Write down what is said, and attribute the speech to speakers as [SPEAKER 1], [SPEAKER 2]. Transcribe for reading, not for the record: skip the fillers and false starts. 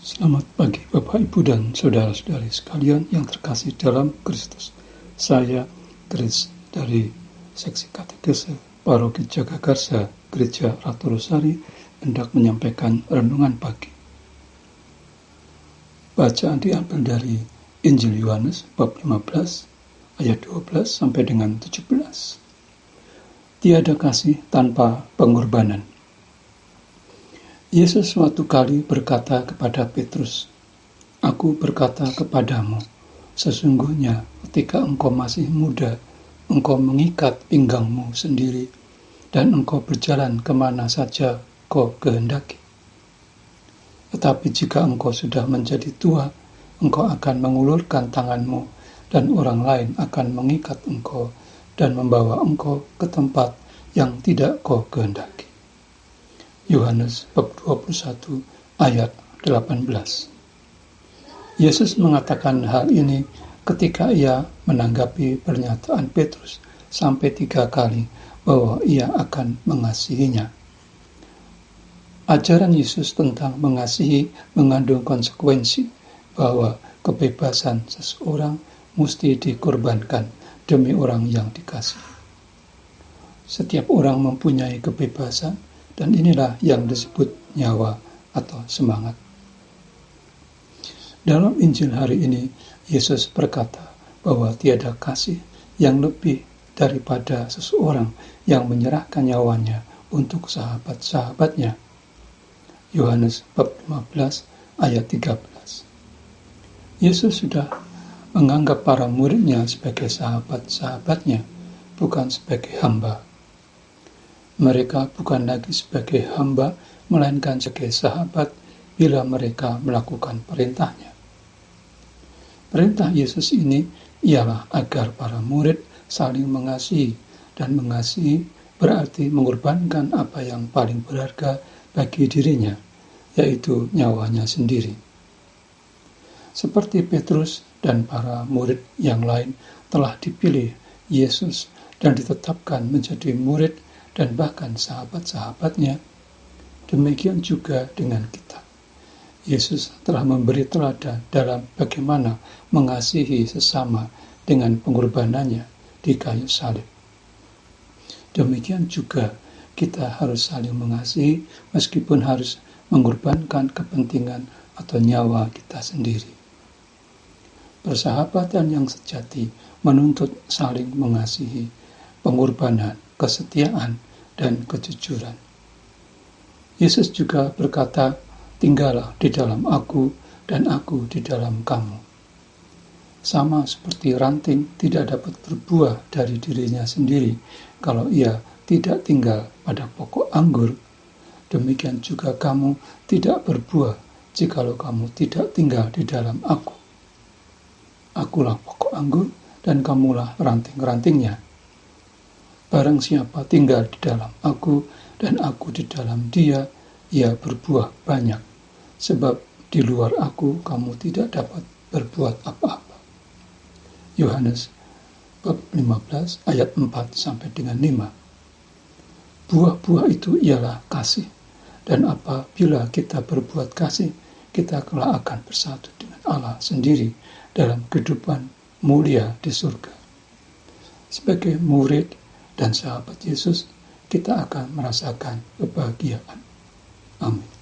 [SPEAKER 1] Selamat pagi Bapak, Ibu, dan saudara-saudari sekalian yang terkasih dalam Kristus. Saya Chris dari Seksi Katekese Paroki Jagakarsa Gereja Ratu Rosari hendak menyampaikan renungan pagi. Bacaan diambil dari Injil Yohanes bab 15 ayat 12 sampai dengan 17. Tiada kasih tanpa pengorbanan. Yesus suatu kali berkata kepada Petrus, "Aku berkata kepadamu, sesungguhnya ketika engkau masih muda, engkau mengikat pinggangmu sendiri, dan engkau berjalan kemana saja kau kehendaki. Tetapi jika engkau sudah menjadi tua, engkau akan mengulurkan tanganmu, dan orang lain akan mengikat engkau dan membawa engkau ke tempat yang tidak kau kehendaki." Yohanes bab 21 ayat 18. Yesus mengatakan hal ini ketika ia menanggapi pernyataan Petrus sampai 3 kali bahwa ia akan mengasihinya. Ajaran Yesus tentang mengasihi mengandung konsekuensi bahwa kebebasan seseorang mesti dikorbankan demi orang yang dikasihi. Setiap orang mempunyai kebebasan, dan inilah yang disebut nyawa atau semangat. Dalam Injil hari ini, Yesus berkata bahwa tiada kasih yang lebih daripada seseorang yang menyerahkan nyawanya untuk sahabat-sahabatnya. Yohanes bab 15 ayat 13. Yesus sudah menganggap para muridnya sebagai sahabat-sahabatnya, bukan sebagai hamba. Mereka bukan lagi sebagai hamba, melainkan sebagai sahabat bila mereka melakukan perintahnya. Perintah Yesus ini ialah agar para murid saling mengasihi, dan mengasihi berarti mengorbankan apa yang paling berharga bagi dirinya, yaitu nyawanya sendiri. Seperti Petrus dan para murid yang lain telah dipilih Yesus dan ditetapkan menjadi murid dan bahkan sahabat-sahabatnya, demikian juga dengan kita. Yesus telah memberi teladan dalam bagaimana mengasihi sesama dengan pengorbanannya di kayu salib. Demikian juga kita harus saling mengasihi meskipun harus mengorbankan kepentingan atau nyawa kita sendiri. Persahabatan yang sejati menuntut saling mengasihi, pengorbanan, kesetiaan, dan kejujuran. Yesus juga berkata, "Tinggallah di dalam aku, dan aku di dalam kamu." Sama seperti ranting tidak dapat berbuah dari dirinya sendiri kalau ia tidak tinggal pada pokok anggur, demikian juga kamu tidak berbuah jikalau kamu tidak tinggal di dalam aku. Akulah pokok anggur, dan kamulah ranting-rantingnya. Barang siapa tinggal di dalam aku dan aku di dalam dia, ia berbuah banyak, sebab di luar aku kamu tidak dapat berbuat apa-apa. Yohanes bab 15 ayat 4 sampai dengan 5. Buah-buah itu ialah kasih, dan apabila kita berbuat kasih, kita kelak akan bersatu dengan Allah sendiri dalam kehidupan mulia di surga. Sebagai murid dan sahabat Yesus, kita akan merasakan kebahagiaan. Amin.